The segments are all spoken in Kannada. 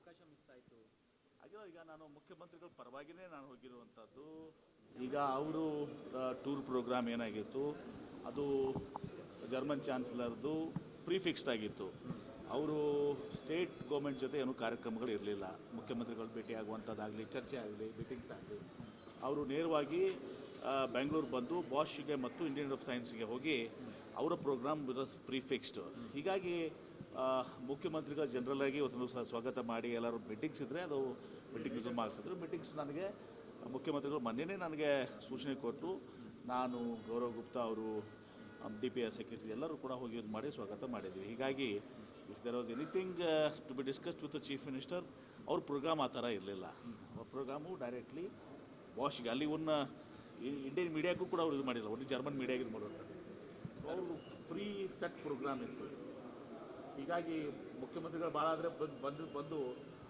ಅವಕಾಶ ಮಿಸ್ ಆಯಿತು? ಹಾಗೆ ಈಗ ನಾನು ಮುಖ್ಯಮಂತ್ರಿಗಳ ಪರವಾಗಿಯೇ ನಾನು ಹೋಗಿರುವಂಥದ್ದು. ಈಗ ಅವರು ಟೂರ್ ಪ್ರೋಗ್ರಾಮ್ ಏನಾಗಿತ್ತು ಅದು ಜರ್ಮನ್ ಚಾನ್ಸಲರ್ದು ಪ್ರಿಫಿಕ್ಸ್ಡ್ ಆಗಿತ್ತು. ಅವರು ಸ್ಟೇಟ್ ಗೌರ್ಮೆಂಟ್ ಜೊತೆ ಏನೂ ಕಾರ್ಯಕ್ರಮಗಳು ಇರಲಿಲ್ಲ. ಮುಖ್ಯಮಂತ್ರಿಗಳು ಭೇಟಿ ಆಗುವಂಥದ್ದಾಗಲಿ, ಚರ್ಚೆ ಆಗಲಿ, ಮೀಟಿಂಗ್ಸ್ ಆಗಲಿ, ಅವರು ನೇರವಾಗಿ ಬೆಂಗಳೂರು ಬಂದು ಬಾಷ್ಗೆ ಮತ್ತು ಇಂಡಿಯನ್ ಆಫ್ ಸೈನ್ಸ್ಗೆ ಹೋಗಿ ಅವರ ಪ್ರೋಗ್ರಾಮ್ ವಾಸ್ ಪ್ರಿಫಿಕ್ಸ್ಡ್. ಹೀಗಾಗಿ ಮುಖ್ಯಮಂತ್ರಿಗಳ ಜನರಲ್ ಆಗಿ ಇವತ್ತು ಸ್ವಾಗತ ಮಾಡಿ ಎಲ್ಲರೂ ಮೀಟಿಂಗ್ಸ್ ಇದ್ದರೆ ಅದು ಮೀಟಿಂಗ್ ರಿಸೂಮ್ ಆಗ್ತಿದ್ರು. ಮೀಟಿಂಗ್ಸ್ ನನಗೆ ಮುಖ್ಯಮಂತ್ರಿಗಳು ಮೊನ್ನೆನೇ ನನಗೆ ಸೂಚನೆ ಕೊಟ್ಟು ನಾನು ಗೌರವ್ ಗುಪ್ತಾ ಅವರು DPS ಸೆಕ್ರೆಟರಿ ಎಲ್ಲರೂ ಕೂಡ ಹೋಗಿ ಇದು ಮಾಡಿ ಸ್ವಾಗತ ಮಾಡಿದ್ವಿ. ಹೀಗಾಗಿ if there was anything to be discussed with the chief minister, ಅವ್ರ ಪ್ರೋಗ್ರಾಮ್ ಆ ಥರ ಇರಲಿಲ್ಲ. ಅವ್ರ ಪ್ರೋಗ್ರಾಮು ಡೈರೆಕ್ಟ್ಲಿ ವಾಷ್ಗೆ ಅಲ್ಲಿ ಒಂದು ಇಂಡಿಯನ್ ಮೀಡಿಯಾಗೂ ಕೂಡ ಅವ್ರು ಇದು ಮಾಡಿಲ್ಲ, ಒಂದು ಜರ್ಮನ್ ಮೀಡಿಯಾಗೆ ಇದು ಮಾಡೋದು. ಅವರು ಪ್ರೀ ಸೆಟ್ ಪ್ರೋಗ್ರಾಮ್ ಇತ್ತು. ಹೀಗಾಗಿ ಮುಖ್ಯಮಂತ್ರಿಗಳು ಭಾಳ ಆದರೆ ಬಂದು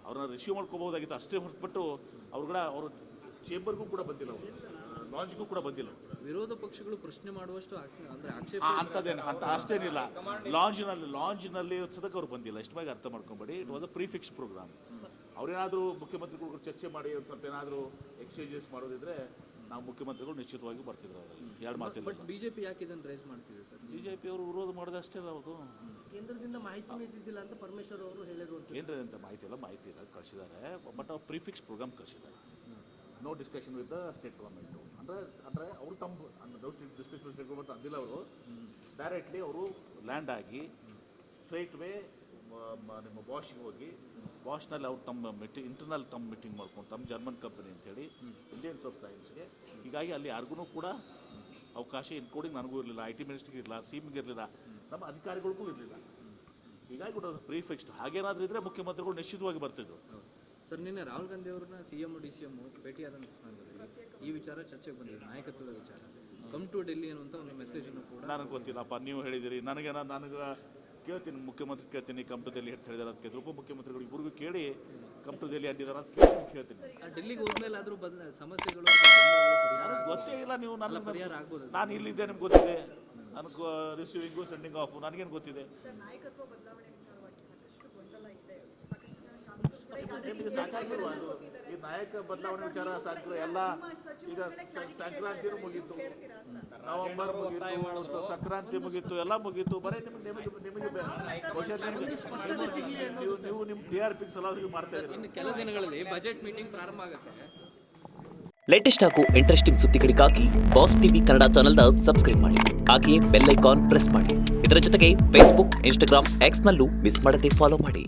ಅವ್ರನ್ನ ರಿಸೀವ್ ಮಾಡ್ಕೋಬೋದಾಗಿತ್ತು ಅಷ್ಟೇ ಹೊರತುಪಟ್ಟು ಅವ್ರ ಚೇಂಬರ್ಗೂ ಕೂಡ ಬಂದಿಲ್ಲ, ಅವರು ಲಾಂಜ್ಗೂ ಕೂಡ ಬಂದಿಲ್ಲ. ವಿರೋಧ ಪಕ್ಷಗಳು ಪ್ರಶ್ನೆ ಮಾಡುವಷ್ಟು ಅಂದರೆ ಆಕ್ಷೇಪ ಅಂಥದ್ದೇನು ಅಂತ ಅಷ್ಟೇನಿಲ್ಲ. ಲಾಂಜ್ನಲ್ಲಿ ಸದಕ್ಕೆ ಅವ್ರು ಬಂದಿಲ್ಲ. ಇಷ್ಟು ಬಗ್ಗೆ ಅರ್ಥ ಮಾಡ್ಕೊಂಬೇಡಿ. It was a prefix program. ಅವ್ರೇನಾದರೂ ಮುಖ್ಯಮಂತ್ರಿಗಳು ಚರ್ಚೆ ಮಾಡಿ ಒಂದು ಸ್ವಲ್ಪ ಏನಾದರೂ ಎಕ್ಸ್ಚೇಂಜಸ್ ಮಾಡೋದಿದ್ರೆ ನಾವು ಮುಖ್ಯಮಂತ್ರಿಗಳು ನಿಶ್ಚಿತವಾಗಿ ಬರ್ತಿದ್ರು. ಅದರಲ್ಲಿ ಎರಡು ಮಾತಿಲ್ಲ. ಬಟ್ ಬಿಜೆಪಿ ಯಾಕೆ ಇದನ್ನು ರೈಸ್ ಮಾಡ್ತಿದೆ ಸರ್? BJP ಅವರು ವಿರೋಧ ಮಾಡೋದು ಅಷ್ಟೇ ಅಲ್ಲ. ಅವರು ಕೇಂದ್ರದಿಂದ ಮಾಹಿತಿ ಇದ್ದಿದ್ದಿಲ್ಲ ಅಂತ ಪರಮೇಶ್ವರ್ ಅವರು ಹೇಳಿದ್ರು. ಕೇಂದ್ರದಿಂದ ಮಾಹಿತಿ ಇಲ್ಲ ಕಳಿಸಿದ್ದಾರೆ. ಬಟ್ ಅವ್ರು ಪ್ರಿಫಿಕ್ಸ್ ಪ್ರೋಗ್ರಾಮ್ ಕಳಿಸಿದ್ದಾರೆ. No discussion with the state government. ಅಂದರೆ ಅವರು ಡಿಸ್ಕಷನ್ ಸ್ಟೇಟ್ ಗೌರ್ಮೆಂಟ್ ಅಂದಿಲ್ಲ. ಅವರು ಡೈರೆಕ್ಟ್ಲಿ ಅವರು ಲ್ಯಾಂಡ್ ಆಗಿ ಸ್ಟ್ರೈಟ್ ವೇ ನಿಮ್ಮ ಬಾಷ್ಗೆ ಹೋಗಿ ಬಾಷ್ನಲ್ಲಿ ಅವ್ರು ತಮ್ಮ ಇಂಟರ್ನಲ್ ಮೀಟಿಂಗ್ ಮಾಡ್ಕೊಂಡು ತಮ್ಮ ಜರ್ಮನ್ ಕಂಪನಿ ಅಂತೇಳಿ ಇಂಡಿಯನ್ಸ್ ಆಫ್ ಸೈನ್ಸ್ಗೆ. ಹೀಗಾಗಿ ಅಲ್ಲಿ ಯಾರಿಗೂ ಕೂಡ ಅವಕಾಶ ಇನ್ಕ್ಲೂಡಿಂಗ್ ನನಗೂ ಇರಲಿಲ್ಲ, IT ಮಿನಿಸ್ಟ್ರಿಗೆ ಇರಲಿಲ್ಲ, CMಗೆ ಇರಲಿಲ್ಲ, ನಮ್ಮ ಅಧಿಕಾರಿಗಳಿಗೂ ಇರಲಿಲ್ಲ. ಹೀಗಾಗಿ ಕೂಡ ಪ್ರಿಫಿಕ್ಸ್ಡ್. ಹಾಗೇನಾದರೂ ಇದ್ದರೆ ಮುಖ್ಯಮಂತ್ರಿಗಳು ನಿಶ್ಚಿತವಾಗಿ ಬರ್ತಿದ್ರು. ಸರ್, ನಿನ್ನೆ ರಾಹುಲ್ ಗಾಂಧಿ ಅವ್ರನ್ನ CM DCM ಭೇಟಿಯಾದಂಥ ಸಂದರ್ಭದಲ್ಲಿ ಈ ವಿಚಾರ ಚರ್ಚೆಗೆ ಬಂದಿದೆ, ನಾಯಕತ್ವದ ವಿಚಾರ. ಕಮ್ ಟು ಡೆಲ್ಲಿ ಅನ್ನುವಂಥ ಒಂದು ಮೆಸೇಜನ್ನು ಕೂಡ ನನಗೆ ಗೊತ್ತಿಲ್ಲಪ್ಪ, ನೀವು ಹೇಳಿದಿರಿ. ನನಗೆ ಕೇಳ್ತೀನಿ, ಮುಖ್ಯಮಂತ್ರಿ ಕೇಳ್ತೀನಿ ಕಮ್ ಟು ಡೆಲ್ಲಿ ಅಂತ ಹೇಳಿದಾರೆ. ಅದಕ್ಕೆ ಉಪಮುಖ್ಯಮಂತ್ರಿಗಳು ಇಬ್ಬರಿಗೂ ಕೇಳಿ ಕಮ್ ಟು ಡೆಲ್ಲಿ ಅಂದಿದ್ದಾರೆ ಅಂತ ಕೇಳ್ತೀನಿ. ಡೆಲ್ಲಿಗೆ ಹೋದ್ಮೇಲೆ ಆದರೂ ಸಮಸ್ಯೆಗಳು ನನಗೆ ಗೊತ್ತೇ ಇಲ್ಲ. ನೀವು ನನ್ನ ಪರಿಹಾರ ಆಗ್ಬೋದು. ನಾನು ಇಲ್ಲಿದ್ದೆ, ನಿಮ್ಗೆ ಗೊತ್ತಿದೆ. ನನಗೆ ರಿಸೀವಿಂಗು ಸೆಂಡಿಂಗ್ ಆಫು ನನಗೇನು ಗೊತ್ತಿದೆ. ನಾಯಕತ್ವ ಬದಲಾವಣೆ ವಿಚಾರವಾಗಿ ಸಾಕಷ್ಟು ಗೊಂದಲ ಇದೆ. ಸಾಕಷ್ಟು ಜನ ಶಾಸಕರು ನಿಮಗೆ ಸಾಕಾಗಿಲ್ವಾ? ಈ ನಾಯಕ ಬದಲಾವಣೆ ವಿಚಾರ ಸಾಕು. ಎಲ್ಲ ಈಗ ಸಂಕ್ರಾಂತಿನೂ ಮುಗೀತು, ನವೆಂಬರ್ ಮುಗೀತು, ಸಂಕ್ರಾಂತಿ ಮುಗೀತು, ಎಲ್ಲ ಮುಗೀತು. ಬರೀ ನಿಮಗೆ ನೀವು ನಿಮ್ಮ TRP ಸಲಹೆ ಮಾಡ್ತಾ ಇದ್ದೀರಿ. ಇನ್ನು ಕೆಲ ದಿನಗಳಲ್ಲಿ ಬಜೆಟ್ ಮೀಟಿಂಗ್ ಪ್ರಾರಂಭ ಆಗುತ್ತೆ. ಲೇಟೆಸ್ಟ್ ಹಾಗೂ ಇಂಟ್ರೆಸ್ಟಿಂಗ್ ಸುದ್ದಿಗಳಿಗಾಗಿ ಬಾಸ್ ಟಿವಿ ಕನ್ನಡ ಚಾನೆಲ್ನ ಸಬ್ಸ್ಕ್ರೈಬ್ ಮಾಡಿ. ಹಾಗೆಯೇ ಬೆಲ್ ಐಕಾನ್ ಪ್ರೆಸ್ ಮಾಡಿ. ಇದರ ಜೊತೆಗೆ ಫೇಸ್ಬುಕ್, ಇನ್ಸ್ಟಾಗ್ರಾಮ್, X ನಲ್ಲೂ ಮಿಸ್ ಮಾಡದೆ ಫಾಲೋ ಮಾಡಿ.